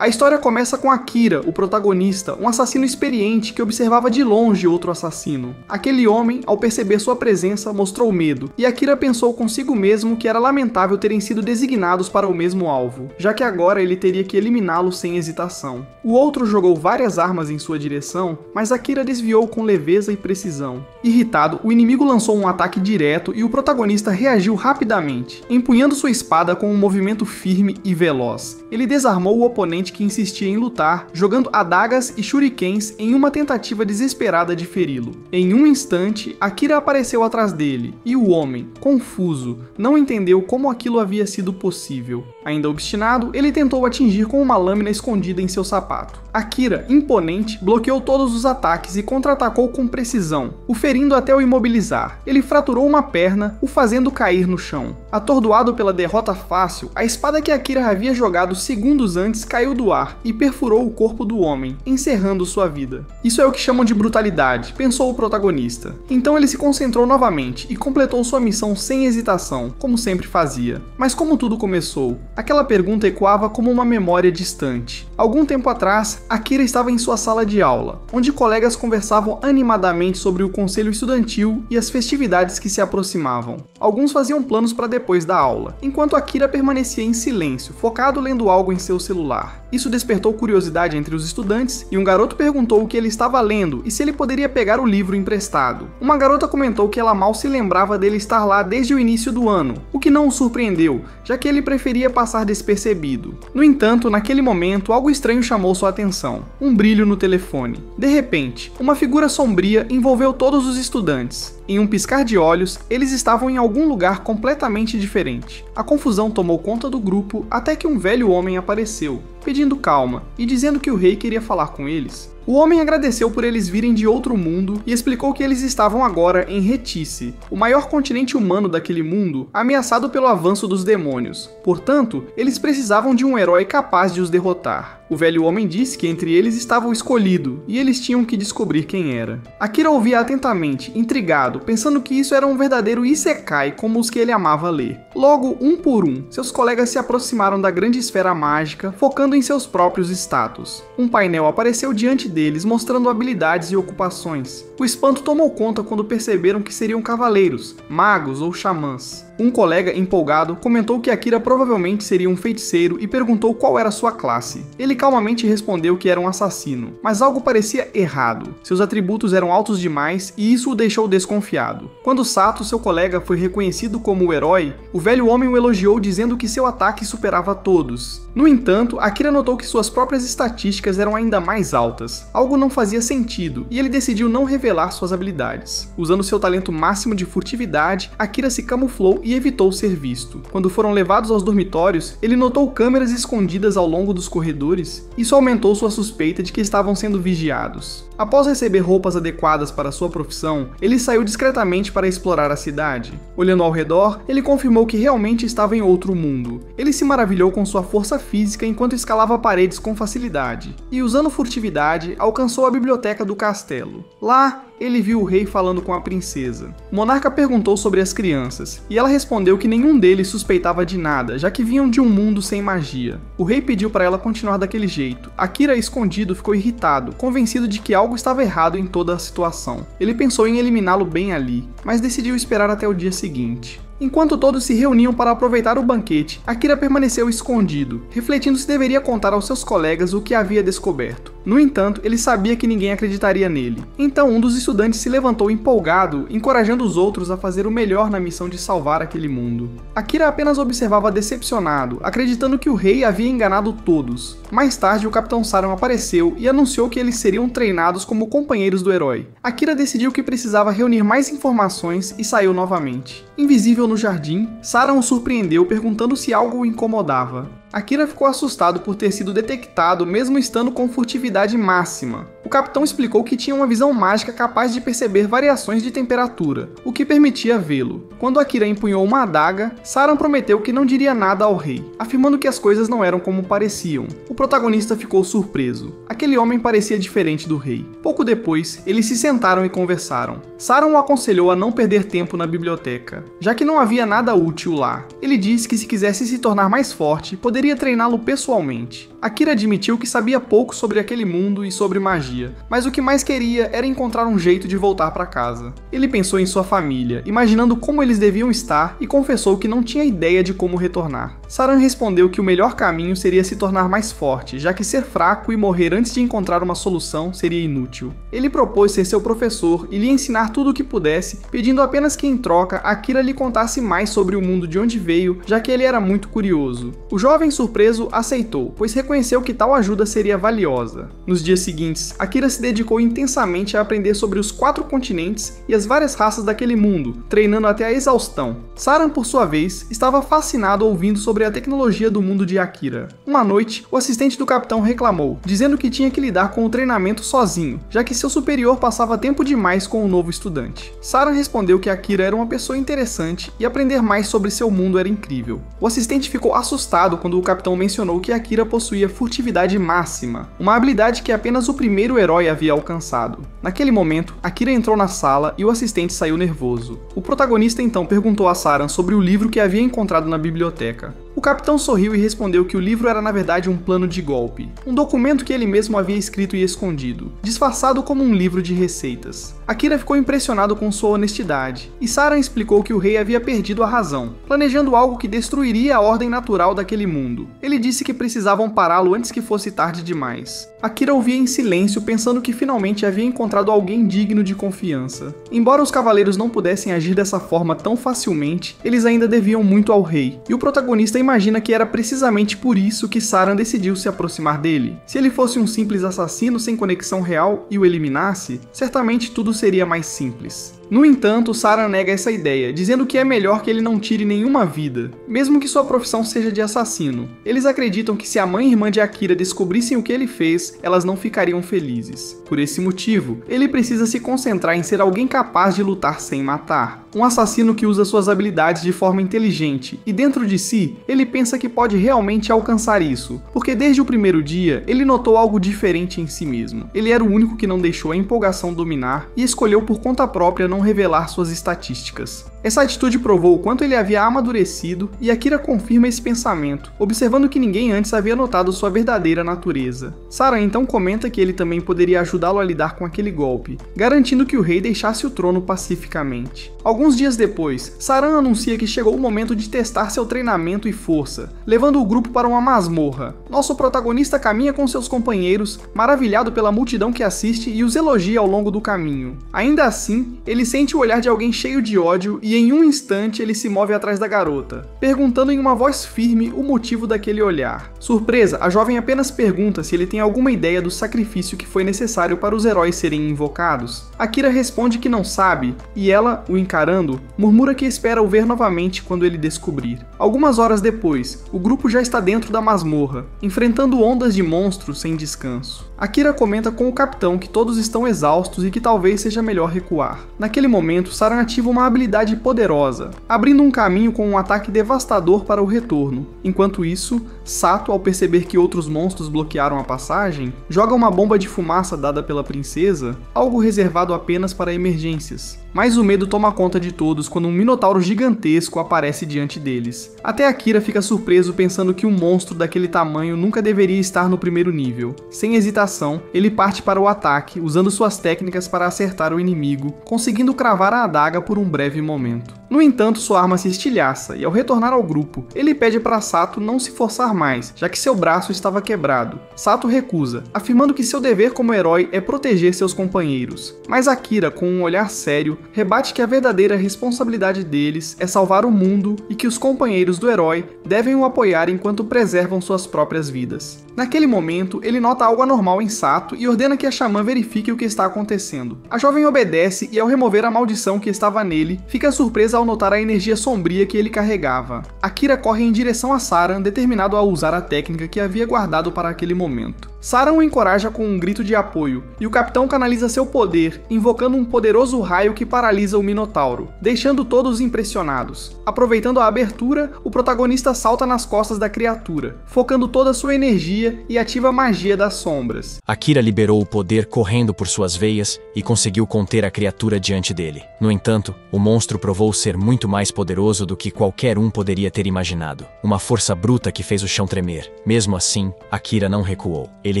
A história começa com Akira, o protagonista, um assassino experiente que observava de longe outro assassino. Aquele homem, ao perceber sua presença, mostrou medo, e Akira pensou consigo mesmo que era lamentável terem sido designados para o mesmo alvo, já que agora ele teria que eliminá-lo sem hesitação. O outro jogou várias armas em sua direção, mas Akira desviou com leveza e precisão. Irritado, o inimigo lançou um ataque direto e o protagonista reagiu rapidamente, empunhando sua espada com um movimento firme e veloz. Ele desarmou o oponente que insistia em lutar, jogando adagas e shurikens em uma tentativa desesperada de feri-lo. Em um instante, Akira apareceu atrás dele, e o homem, confuso, não entendeu como aquilo havia sido possível. Ainda obstinado, ele tentou atingir com uma lâmina escondida em seu sapato. Akira, imponente, bloqueou todos os ataques e contra-atacou com precisão, o ferindo até o imobilizar. Ele fraturou uma perna, o fazendo cair no chão. Atordoado pela derrota fácil, a espada que Akira havia jogado segundos antes caiu do ar e perfurou o corpo do homem, encerrando sua vida. Isso é o que chamam de brutalidade, pensou o protagonista. Então ele se concentrou novamente e completou sua missão sem hesitação, como sempre fazia. Mas como tudo começou? Aquela pergunta ecoava como uma memória distante. Algum tempo atrás, Akira estava em sua sala de aula, onde colegas conversavam animadamente sobre o conselho estudantil e as festividades que se aproximavam. Alguns faziam planos para depois da aula, enquanto Akira permanecia em silêncio, focado lendo algo em seu celular. Isso despertou curiosidade entre os estudantes e um garoto perguntou o que ele estava lendo e se ele poderia pegar o livro emprestado. Uma garota comentou que ela mal se lembrava dele estar lá desde o início do ano, o que não o surpreendeu, já que ele preferia passar despercebido. No entanto, naquele momento, algo estranho chamou sua atenção: um brilho no telefone. De repente, uma figura sombria envolveu todos os estudantes. Em um piscar de olhos, eles estavam em algum lugar completamente diferente. A confusão tomou conta do grupo até que um velho homem apareceu, pedindo calma e dizendo que o rei queria falar com eles. O homem agradeceu por eles virem de outro mundo e explicou que eles estavam agora em Retice, o maior continente humano daquele mundo, ameaçado pelo avanço dos demônios. Portanto, eles precisavam de um herói capaz de os derrotar. O velho homem disse que entre eles estava o escolhido, e eles tinham que descobrir quem era. Akira ouvia atentamente, intrigado, pensando que isso era um verdadeiro isekai como os que ele amava ler. Logo, um por um, seus colegas se aproximaram da grande esfera mágica, focando em seus próprios status. Um painel apareceu diante deles, mostrando habilidades e ocupações. O espanto tomou conta quando perceberam que seriam cavaleiros, magos ou xamãs. Um colega, empolgado, comentou que Akira provavelmente seria um feiticeiro e perguntou qual era sua classe. Ele calmamente respondeu que era um assassino, mas algo parecia errado. Seus atributos eram altos demais e isso o deixou desconfiado. Quando Sato, seu colega, foi reconhecido como o herói, o velho homem o elogiou dizendo que seu ataque superava todos. No entanto, Akira notou que suas próprias estatísticas eram ainda mais altas. Algo não fazia sentido e ele decidiu não revelar suas habilidades. Usando seu talento máximo de furtividade, Akira se camuflou e evitou ser visto. Quando foram levados aos dormitórios, ele notou câmeras escondidas ao longo dos corredores. Isso aumentou sua suspeita de que estavam sendo vigiados. Após receber roupas adequadas para sua profissão, ele saiu discretamente para explorar a cidade. Olhando ao redor, ele confirmou que realmente estava em outro mundo. Ele se maravilhou com sua força física enquanto escalava paredes com facilidade, e usando furtividade, alcançou a biblioteca do castelo. Lá, ele viu o rei falando com a princesa. O monarca perguntou sobre as crianças, e ela respondeu que nenhum deles suspeitava de nada, já que vinham de um mundo sem magia. O rei pediu para ela continuar daquele jeito. Akira, escondido, ficou irritado, convencido de que algo estava errado em toda a situação. Ele pensou em eliminá-lo bem ali, mas decidiu esperar até o dia seguinte. Enquanto todos se reuniam para aproveitar o banquete, Akira permaneceu escondido, refletindo se deveria contar aos seus colegas o que havia descoberto. No entanto, ele sabia que ninguém acreditaria nele. Então um dos estudantes se levantou empolgado, encorajando os outros a fazer o melhor na missão de salvar aquele mundo. Akira apenas observava decepcionado, acreditando que o rei havia enganado todos. Mais tarde, o Capitão Saran apareceu e anunciou que eles seriam treinados como companheiros do herói. Akira decidiu que precisava reunir mais informações e saiu novamente. Invisível no jardim, Saran o surpreendeu perguntando se algo o incomodava. Akira ficou assustado por ter sido detectado mesmo estando com furtividade máxima. O capitão explicou que tinha uma visão mágica capaz de perceber variações de temperatura, o que permitia vê-lo. Quando Akira empunhou uma adaga, Saran prometeu que não diria nada ao rei, afirmando que as coisas não eram como pareciam. O protagonista ficou surpreso. Aquele homem parecia diferente do rei. Pouco depois, eles se sentaram e conversaram. Saran o aconselhou a não perder tempo na biblioteca, já que não havia nada útil lá. Ele disse que se quisesse se tornar mais forte, poderia treiná-lo pessoalmente. Akira admitiu que sabia pouco sobre aquele mundo e sobre magia, mas o que mais queria era encontrar um jeito de voltar para casa. Ele pensou em sua família, imaginando como eles deviam estar e confessou que não tinha ideia de como retornar. Saran respondeu que o melhor caminho seria se tornar mais forte, já que ser fraco e morrer antes de encontrar uma solução seria inútil. Ele propôs ser seu professor e lhe ensinar tudo o que pudesse, pedindo apenas que em troca Akira lhe contasse mais sobre o mundo de onde veio, já que ele era muito curioso. O jovem surpreso aceitou, pois reconheceu que tal ajuda seria valiosa. Nos dias seguintes, Akira se dedicou intensamente a aprender sobre os 4 continentes e as várias raças daquele mundo, treinando até a exaustão. Saran, por sua vez, estava fascinado ouvindo sobre a tecnologia do mundo de Akira. Uma noite, o assistente do capitão reclamou, dizendo que tinha que lidar com o treinamento sozinho, já que seu superior passava tempo demais com o novo estudante. Saran respondeu que Akira era uma pessoa interessante e aprender mais sobre seu mundo era incrível. O assistente ficou assustado quando o capitão mencionou que Akira possuía furtividade máxima, uma habilidade que apenas o primeiro herói havia alcançado. Naquele momento, Akira entrou na sala e o assistente saiu nervoso. O protagonista então perguntou a Saran sobre o livro que havia encontrado na biblioteca. O capitão sorriu e respondeu que o livro era na verdade um plano de golpe, um documento que ele mesmo havia escrito e escondido, disfarçado como um livro de receitas. Akira ficou impressionado com sua honestidade, e Saran explicou que o rei havia perdido a razão, planejando algo que destruiria a ordem natural daquele mundo. Ele disse que precisavam pará-lo antes que fosse tarde demais. Akira ouvia em silêncio, pensando que finalmente havia encontrado alguém digno de confiança. Embora os cavaleiros não pudessem agir dessa forma tão facilmente, eles ainda deviam muito ao rei, e o protagonista imagina que era precisamente por isso que Saran decidiu se aproximar dele. Se ele fosse um simples assassino sem conexão real e o eliminasse, certamente tudo seria mais simples. No entanto, Saran nega essa ideia, dizendo que é melhor que ele não tire nenhuma vida, mesmo que sua profissão seja de assassino. Eles acreditam que se a mãe e irmã de Akira descobrissem o que ele fez, elas não ficariam felizes. Por esse motivo, ele precisa se concentrar em ser alguém capaz de lutar sem matar. Um assassino que usa suas habilidades de forma inteligente, e dentro de si, ele pensa que pode realmente alcançar isso, porque desde o primeiro dia, ele notou algo diferente em si mesmo. Ele era o único que não deixou a empolgação dominar e escolheu por conta própria não revelar suas estatísticas. Essa atitude provou o quanto ele havia amadurecido, e Akira confirma esse pensamento, observando que ninguém antes havia notado sua verdadeira natureza. Saran então comenta que ele também poderia ajudá-lo a lidar com aquele golpe, garantindo que o rei deixasse o trono pacificamente. Alguns dias depois, Saran anuncia que chegou o momento de testar seu treinamento e força, levando o grupo para uma masmorra. Nosso protagonista caminha com seus companheiros, maravilhado pela multidão que assiste e os elogia ao longo do caminho. Ainda assim, ele sente o olhar de alguém cheio de ódio e em um instante ele se move atrás da garota, perguntando em uma voz firme o motivo daquele olhar. Surpresa, a jovem apenas pergunta se ele tem alguma ideia do sacrifício que foi necessário para os heróis serem invocados. Akira responde que não sabe, e ela, o encarando, murmura que espera o ver novamente quando ele descobrir. Algumas horas depois, o grupo já está dentro da masmorra, enfrentando ondas de monstros sem descanso. Akira comenta com o capitão que todos estão exaustos e que talvez seja melhor recuar. Naquele momento, Saran ativa uma habilidade poderosa, abrindo um caminho com um ataque devastador para o retorno. Enquanto isso, Sato, ao perceber que outros monstros bloquearam a passagem, joga uma bomba de fumaça dada pela princesa, algo reservado apenas para emergências. Mas o medo toma conta de todos quando um minotauro gigantesco aparece diante deles. Até Akira fica surpreso pensando que um monstro daquele tamanho nunca deveria estar no primeiro nível. Sem hesitação, ele parte para o ataque, usando suas técnicas para acertar o inimigo, conseguindo cravar a adaga por um breve momento. No entanto, sua arma se estilhaça e ao retornar ao grupo, ele pede para Sato não se forçar mais, já que seu braço estava quebrado. Sato recusa, afirmando que seu dever como herói é proteger seus companheiros. Mas Akira, com um olhar sério, rebate que a verdadeira responsabilidade deles é salvar o mundo e que os companheiros do herói devem o apoiar enquanto preservam suas próprias vidas. Naquele momento, ele nota algo anormal em Sato e ordena que a xamã verifique o que está acontecendo. A jovem obedece e, ao remover a maldição que estava nele, fica surpresa ao notar a energia sombria que ele carregava. Akira corre em direção a Saran, determinado a usar a técnica que havia guardado para aquele momento. Saran o encoraja com um grito de apoio, e o capitão canaliza seu poder, invocando um poderoso raio que paralisa o Minotauro, deixando todos impressionados. Aproveitando a abertura, o protagonista salta nas costas da criatura, focando toda a sua energia e ativa a magia das sombras. Akira liberou o poder correndo por suas veias e conseguiu conter a criatura diante dele. No entanto, o monstro provou ser muito mais poderoso do que qualquer um poderia ter imaginado. Uma força bruta que fez o chão tremer. Mesmo assim, Akira não recuou. Ele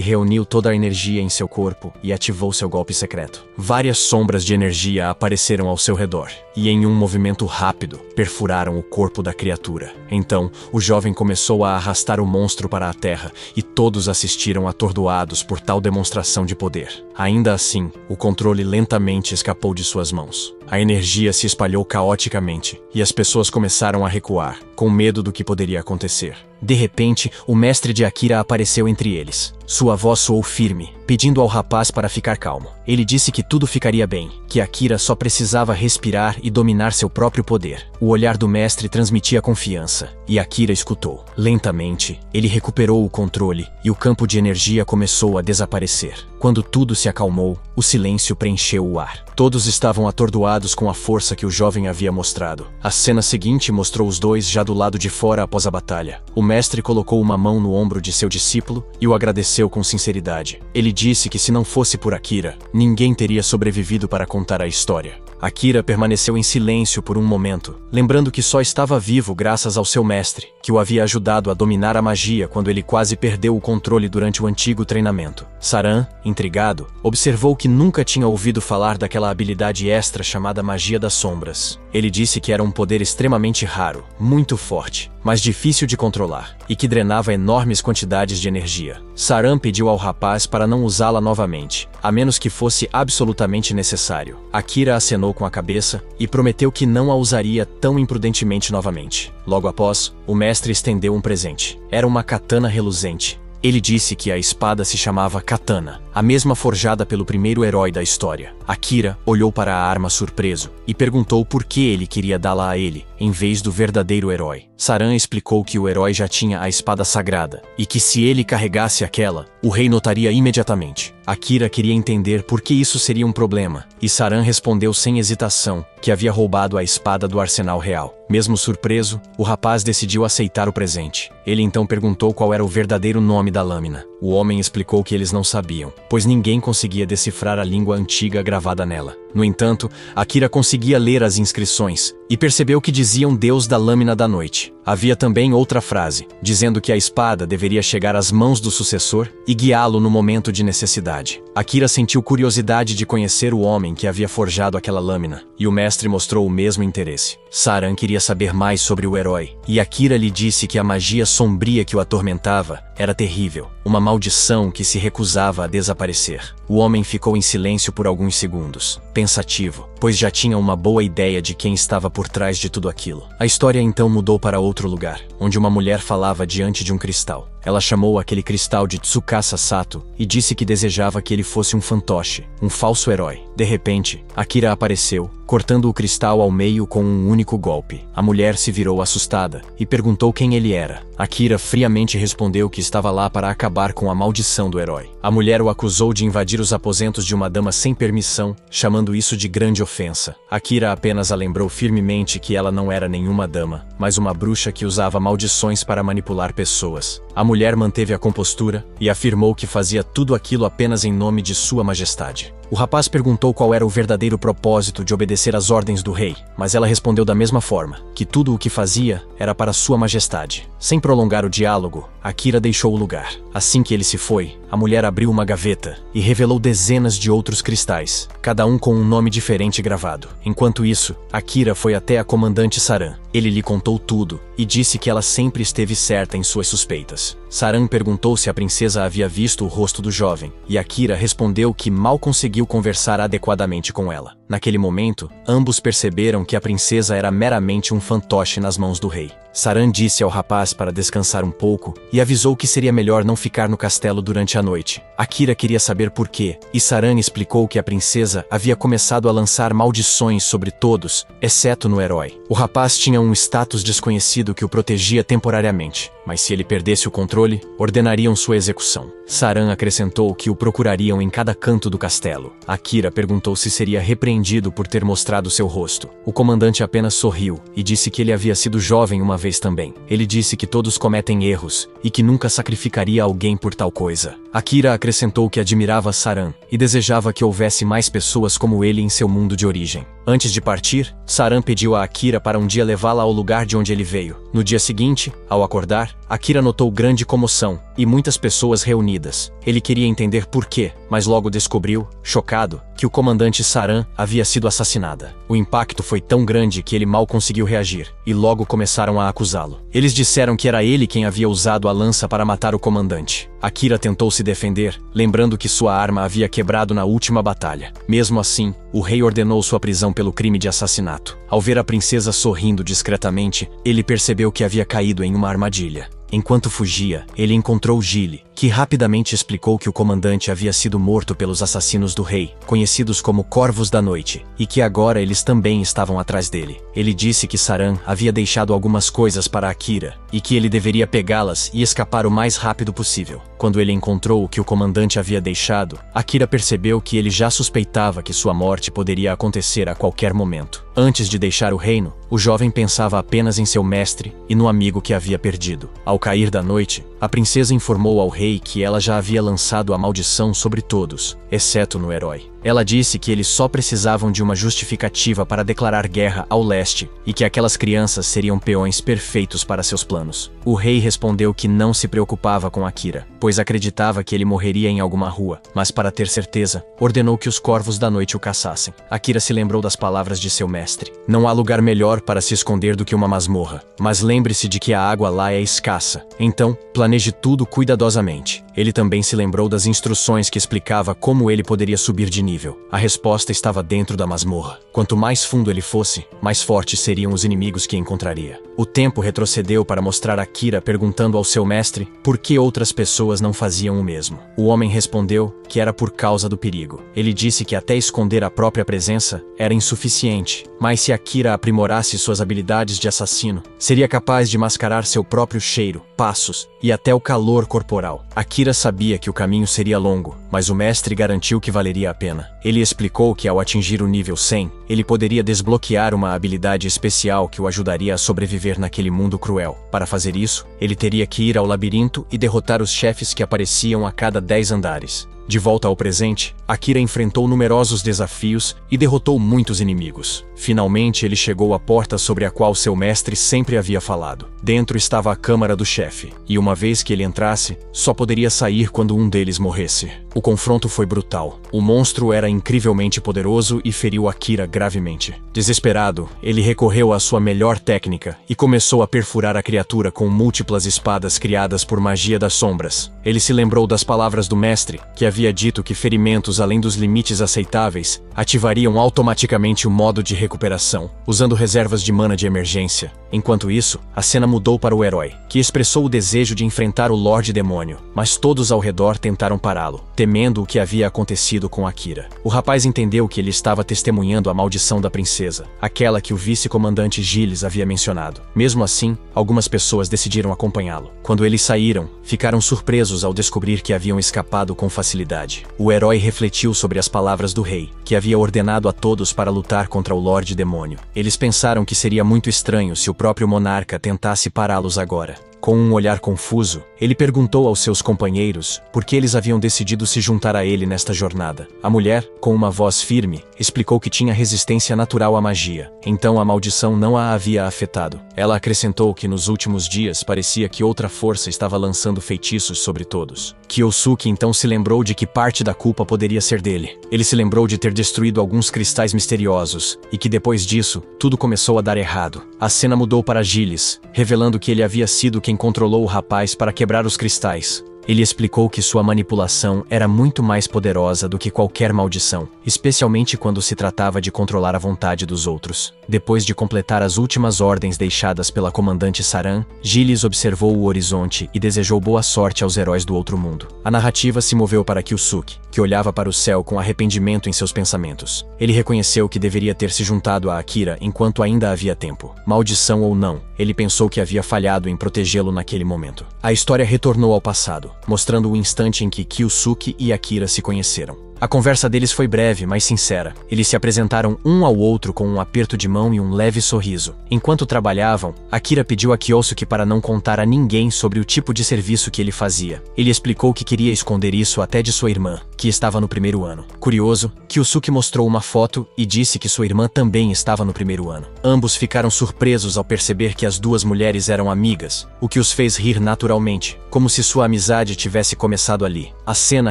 reuniu toda a energia em seu corpo e ativou seu golpe secreto. Várias sombras de energia apareceram ao seu redor, e em um movimento rápido, perfuraram o corpo da criatura. Então, o jovem começou a arrastar o monstro para a terra, e todos assistiram atordoados por tal demonstração de poder. Ainda assim, o controle lentamente escapou de suas mãos. A energia se espalhou caoticamente, e as pessoas começaram a recuar, com medo do que poderia acontecer. De repente, o mestre de Akira apareceu entre eles. Sua voz soou firme, pedindo ao rapaz para ficar calmo. Ele disse que tudo ficaria bem, que Akira só precisava respirar e dominar seu próprio poder. O olhar do mestre transmitia confiança, e Akira escutou. Lentamente, ele recuperou o controle, e o campo de energia começou a desaparecer. Quando tudo se acalmou, o silêncio preencheu o ar. Todos estavam atordoados com a força que o jovem havia mostrado. A cena seguinte mostrou os dois já do lado de fora após a batalha. O mestre colocou uma mão no ombro de seu discípulo e o agradeceu com sinceridade. Ele disse que se não fosse por Akira, ninguém teria sobrevivido para contar a história. Akira permaneceu em silêncio por um momento, lembrando que só estava vivo graças ao seu mestre, que o havia ajudado a dominar a magia quando ele quase perdeu o controle durante o antigo treinamento. Saran, intrigado, observou que nunca tinha ouvido falar daquela habilidade extra chamada Magia das Sombras. Ele disse que era um poder extremamente raro, muito forte, mas difícil de controlar, e que drenava enormes quantidades de energia. Saran pediu ao rapaz para não usá-la novamente, a menos que fosse absolutamente necessário. Akira acenou com a cabeça e prometeu que não a usaria tão imprudentemente novamente. Logo após, o mestre estendeu um presente. Era uma katana reluzente. Ele disse que a espada se chamava Katana, a mesma forjada pelo primeiro herói da história. Akira olhou para a arma surpreso e perguntou por que ele queria dá-la a ele, em vez do verdadeiro herói. Saran explicou que o herói já tinha a espada sagrada, e que se ele carregasse aquela, o rei notaria imediatamente. Akira queria entender por que isso seria um problema, e Saran respondeu sem hesitação que havia roubado a espada do arsenal real. Mesmo surpreso, o rapaz decidiu aceitar o presente. Ele então perguntou qual era o verdadeiro nome da lâmina. O homem explicou que eles não sabiam, pois ninguém conseguia decifrar a língua antiga gravada nela. No entanto, Akira conseguia ler as inscrições e percebeu que diziam Deus da Lâmina da Noite. Havia também outra frase, dizendo que a espada deveria chegar às mãos do sucessor e guiá-lo no momento de necessidade. Akira sentiu curiosidade de conhecer o homem que havia forjado aquela lâmina, e o mestre mostrou o mesmo interesse. Saran queria saber mais sobre o herói, e Akira lhe disse que a magia sombria que o atormentava era terrível, uma maldição que se recusava a desaparecer. O homem ficou em silêncio por alguns segundos, pensativo, pois já tinha uma boa ideia de quem estava por trás de tudo aquilo. A história então mudou para outro lugar, onde uma mulher falava diante de um cristal. Ela chamou aquele cristal de Tsukasa Sato e disse que desejava que ele fosse um fantoche, um falso herói. De repente, Akira apareceu, cortando o cristal ao meio com um único golpe. A mulher se virou assustada e perguntou quem ele era. Akira friamente respondeu que estava lá para acabar com a maldição do herói. A mulher o acusou de invadir os aposentos de uma dama sem permissão, chamando isso de grande ofensa. Akira apenas a lembrou firmemente que ela não era nenhuma dama, mas uma bruxa que usava maldições para manipular pessoas. A mulher manteve a compostura e afirmou que fazia tudo aquilo apenas em nome de Sua Majestade. O rapaz perguntou qual era o verdadeiro propósito de obedecer às ordens do rei, mas ela respondeu da mesma forma, que tudo o que fazia era para Sua Majestade. Sem prolongar o diálogo, Akira deixou o lugar. Assim que ele se foi, a mulher abriu uma gaveta e revelou dezenas de outros cristais, cada um com um nome diferente gravado. Enquanto isso, Akira foi até a comandante Saran. Ele lhe contou tudo e disse que ela sempre esteve certa em suas suspeitas. Saran perguntou se a princesa havia visto o rosto do jovem, e Akira respondeu que mal conseguiu conversar adequadamente com ela. Naquele momento, ambos perceberam que a princesa era meramente um fantoche nas mãos do rei. Saran disse ao rapaz para descansar um pouco e avisou que seria melhor não ficar no castelo durante a noite. Akira queria saber por quê, e Saran explicou que a princesa havia começado a lançar maldições sobre todos, exceto no herói. O rapaz tinha um status desconhecido que o protegia temporariamente, mas se ele perdesse o controle, ordenariam sua execução. Saran acrescentou que o procurariam em cada canto do castelo. Akira perguntou se seria repreendido por ter mostrado seu rosto. O comandante apenas sorriu e disse que ele havia sido jovem uma vez também. Ele disse que todos cometem erros e que nunca sacrificaria alguém por tal coisa. Akira acrescentou que admirava Saran e desejava que houvesse mais pessoas como ele em seu mundo de origem. Antes de partir, Saran pediu a Akira para um dia levá-la ao lugar de onde ele veio. No dia seguinte, ao acordar, Akira notou grande comoção e muitas pessoas reunidas. Ele queria entender por quê, mas logo descobriu, chocado, que o comandante Saran havia sido assassinada. O impacto foi tão grande que ele mal conseguiu reagir, e logo começaram a acusá-lo. Eles disseram que era ele quem havia usado a lança para matar o comandante. Akira tentou se defender, lembrando que sua arma havia quebrado na última batalha. Mesmo assim, o rei ordenou sua prisão pelo crime de assassinato. Ao ver a princesa sorrindo discretamente, ele percebeu que havia caído em uma armadilha. Enquanto fugia, ele encontrou Gile, que rapidamente explicou que o comandante havia sido morto pelos assassinos do rei, conhecidos como Corvos da Noite, e que agora eles também estavam atrás dele. Ele disse que Saran havia deixado algumas coisas para Akira, e que ele deveria pegá-las e escapar o mais rápido possível. Quando ele encontrou o que o comandante havia deixado, Akira percebeu que ele já suspeitava que sua morte poderia acontecer a qualquer momento. Antes de deixar o reino, o jovem pensava apenas em seu mestre e no amigo que havia perdido. Ao cair da noite, a princesa informou ao rei que ela já havia lançado a maldição sobre todos, exceto no herói. Ela disse que eles só precisavam de uma justificativa para declarar guerra ao leste e que aquelas crianças seriam peões perfeitos para seus planos. O rei respondeu que não se preocupava com Akira, pois acreditava que ele morreria em alguma rua, mas para ter certeza, ordenou que os Corvos da Noite o caçassem. Akira se lembrou das palavras de seu mestre. Não há lugar melhor para se esconder do que uma masmorra, mas lembre-se de que a água lá é escassa. Então, planeje tudo cuidadosamente. Ele também se lembrou das instruções que explicava como ele poderia subir de nível. A resposta estava dentro da masmorra. Quanto mais fundo ele fosse, mais fortes seriam os inimigos que encontraria. O tempo retrocedeu para mostrar Akira perguntando ao seu mestre por que outras pessoas não faziam o mesmo. O homem respondeu que era por causa do perigo. Ele disse que até esconder a própria presença era insuficiente, mas se Akira aprimorasse suas habilidades de assassino, seria capaz de mascarar seu próprio cheiro, passos e até o calor corporal. Akira sabia que o caminho seria longo, mas o mestre garantiu que valeria a pena. Ele explicou que ao atingir o nível 100, ele poderia desbloquear uma habilidade especial que o ajudaria a sobreviver naquele mundo cruel. Para fazer isso, ele teria que ir ao labirinto e derrotar os chefes que apareciam a cada 10 andares. De volta ao presente, Akira enfrentou numerosos desafios e derrotou muitos inimigos. Finalmente, ele chegou à porta sobre a qual seu mestre sempre havia falado. Dentro estava a câmara do chefe, e uma vez que ele entrasse, só poderia sair quando um deles morresse. O confronto foi brutal. O monstro era incrivelmente poderoso e feriu Akira gravemente. Desesperado, ele recorreu à sua melhor técnica e começou a perfurar a criatura com múltiplas espadas criadas por magia das sombras. Ele se lembrou das palavras do mestre, que havia dito que ferimentos além dos limites aceitáveis ativariam automaticamente o modo de recuperação, usando reservas de mana de emergência. Enquanto isso, a cena mudou para o herói, que expressou o desejo de enfrentar o Lorde Demônio, mas todos ao redor tentaram pará-lo, temendo o que havia acontecido com Akira. O rapaz entendeu que ele estava testemunhando a maldição da princesa, aquela que o vice-comandante Gilles havia mencionado. Mesmo assim, algumas pessoas decidiram acompanhá-lo. Quando eles saíram, ficaram surpresos ao descobrir que haviam escapado com facilidade. O herói refletiu sobre as palavras do rei, que havia ordenado a todos para lutar contra o Lorde Demônio. Eles pensaram que seria muito estranho se o próprio monarca tentasse pará-los agora. Com um olhar confuso, ele perguntou aos seus companheiros por que eles haviam decidido se juntar a ele nesta jornada. A mulher, com uma voz firme, explicou que tinha resistência natural à magia, então a maldição não a havia afetado. Ela acrescentou que nos últimos dias parecia que outra força estava lançando feitiços sobre todos. Kyosuke então se lembrou de que parte da culpa poderia ser dele. Ele se lembrou de ter destruído alguns cristais misteriosos, e que depois disso, tudo começou a dar errado. A cena mudou para Gilles, revelando que ele havia sido quem controlou o rapaz para quebrar os cristais. Ele explicou que sua manipulação era muito mais poderosa do que qualquer maldição, especialmente quando se tratava de controlar a vontade dos outros. Depois de completar as últimas ordens deixadas pela comandante Saran, Gilles observou o horizonte e desejou boa sorte aos heróis do outro mundo. A narrativa se moveu para Kyosuke, que olhava para o céu com arrependimento em seus pensamentos. Ele reconheceu que deveria ter se juntado a Akira enquanto ainda havia tempo. Maldição ou não, ele pensou que havia falhado em protegê-lo naquele momento. A história retornou ao passado, mostrando o instante em que Kyosuke e Akira se conheceram. A conversa deles foi breve, mas sincera. Eles se apresentaram um ao outro com um aperto de mão e um leve sorriso. Enquanto trabalhavam, Akira pediu a Kyosuke para não contar a ninguém sobre o tipo de serviço que ele fazia. Ele explicou que queria esconder isso até de sua irmã, que estava no primeiro ano. Curioso, Kyosuke mostrou uma foto e disse que sua irmã também estava no primeiro ano. Ambos ficaram surpresos ao perceber que as duas mulheres eram amigas, o que os fez rir naturalmente, como se sua amizade tivesse começado ali. A cena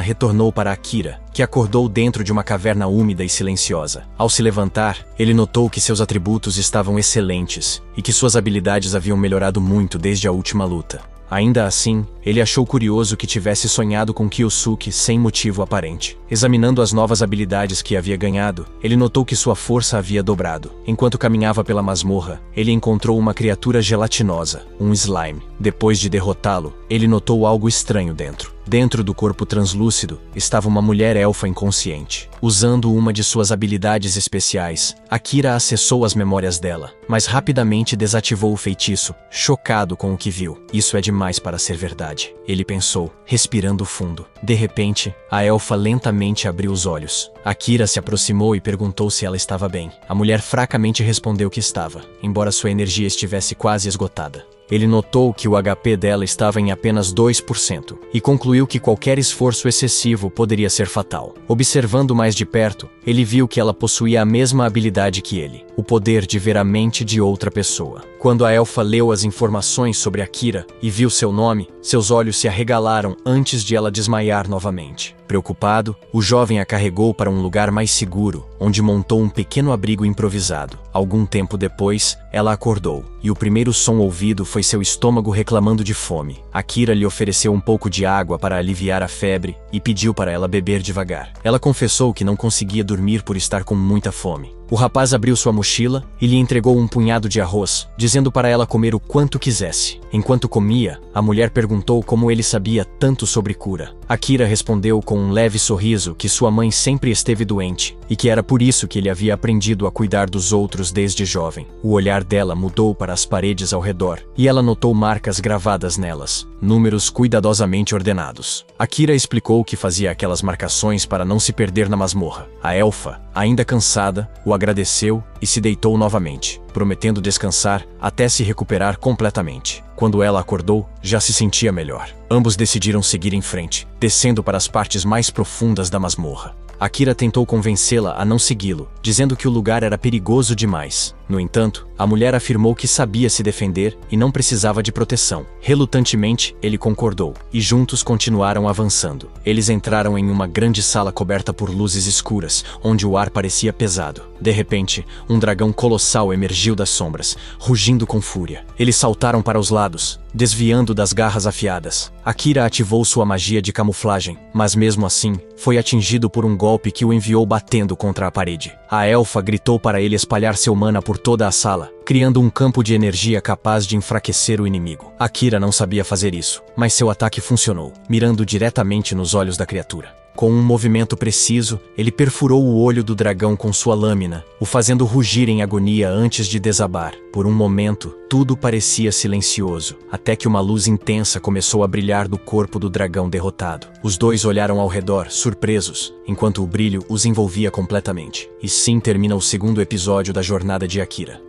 retornou para Akira, que acordou dentro de uma caverna úmida e silenciosa. Ao se levantar, ele notou que seus atributos estavam excelentes e que suas habilidades haviam melhorado muito desde a última luta. Ainda assim, ele achou curioso que tivesse sonhado com Kyosuke sem motivo aparente. Examinando as novas habilidades que havia ganhado, ele notou que sua força havia dobrado. Enquanto caminhava pela masmorra, ele encontrou uma criatura gelatinosa, um slime. Depois de derrotá-lo, ele notou algo estranho dentro. Dentro do corpo translúcido, estava uma mulher elfa inconsciente. Usando uma de suas habilidades especiais, Akira acessou as memórias dela, mas rapidamente desativou o feitiço, chocado com o que viu. Isso é demais para ser verdade, ele pensou, respirando fundo. De repente, a elfa lentamente abriu os olhos. Akira se aproximou e perguntou se ela estava bem. A mulher fracamente respondeu que estava, embora sua energia estivesse quase esgotada. Ele notou que o HP dela estava em apenas 2% e concluiu que qualquer esforço excessivo poderia ser fatal. Observando mais de perto, ele viu que ela possuía a mesma habilidade que ele, o poder de ver a mente de outra pessoa. Quando a elfa leu as informações sobre Akira e viu seu nome, seus olhos se arregalaram antes de ela desmaiar novamente. Preocupado, o jovem a carregou para um lugar mais seguro, onde montou um pequeno abrigo improvisado. Algum tempo depois, ela acordou, e o primeiro som ouvido foi seu estômago reclamando de fome. Akira lhe ofereceu um pouco de água para aliviar a febre e pediu para ela beber devagar. Ela confessou que não conseguia dormir por estar com muita fome. O rapaz abriu sua mochila e lhe entregou um punhado de arroz, dizendo para ela comer o quanto quisesse. Enquanto comia, a mulher perguntou como ele sabia tanto sobre cura. Akira respondeu com um leve sorriso que sua mãe sempre esteve doente e que era por isso que ele havia aprendido a cuidar dos outros desde jovem. O olhar dela mudou para as paredes ao redor e ela notou marcas gravadas nelas, números cuidadosamente ordenados. Akira explicou que fazia aquelas marcações para não se perder na masmorra. A elfa, ainda cansada, o agradeceu e se deitou novamente, prometendo descansar até se recuperar completamente. Quando ela acordou, já se sentia melhor. Ambos decidiram seguir em frente, descendo para as partes mais profundas da masmorra. Akira tentou convencê-la a não segui-lo, dizendo que o lugar era perigoso demais. No entanto, a mulher afirmou que sabia se defender e não precisava de proteção. Relutantemente, ele concordou, e juntos continuaram avançando. Eles entraram em uma grande sala coberta por luzes escuras, onde o ar parecia pesado. De repente, um dragão colossal emergiu das sombras, rugindo com fúria. Eles saltaram para os lados, desviando das garras afiadas. Akira ativou sua magia de camuflagem, mas mesmo assim, foi atingido por um golpe que o enviou batendo contra a parede. A elfa gritou para ele espalhar seu mana por toda a sala, criando um campo de energia capaz de enfraquecer o inimigo. Akira não sabia fazer isso, mas seu ataque funcionou, mirando diretamente nos olhos da criatura. Com um movimento preciso, ele perfurou o olho do dragão com sua lâmina, o fazendo rugir em agonia antes de desabar. Por um momento, tudo parecia silencioso, até que uma luz intensa começou a brilhar do corpo do dragão derrotado. Os dois olharam ao redor, surpresos, enquanto o brilho os envolvia completamente. E sim termina o segundo episódio da jornada de Akira.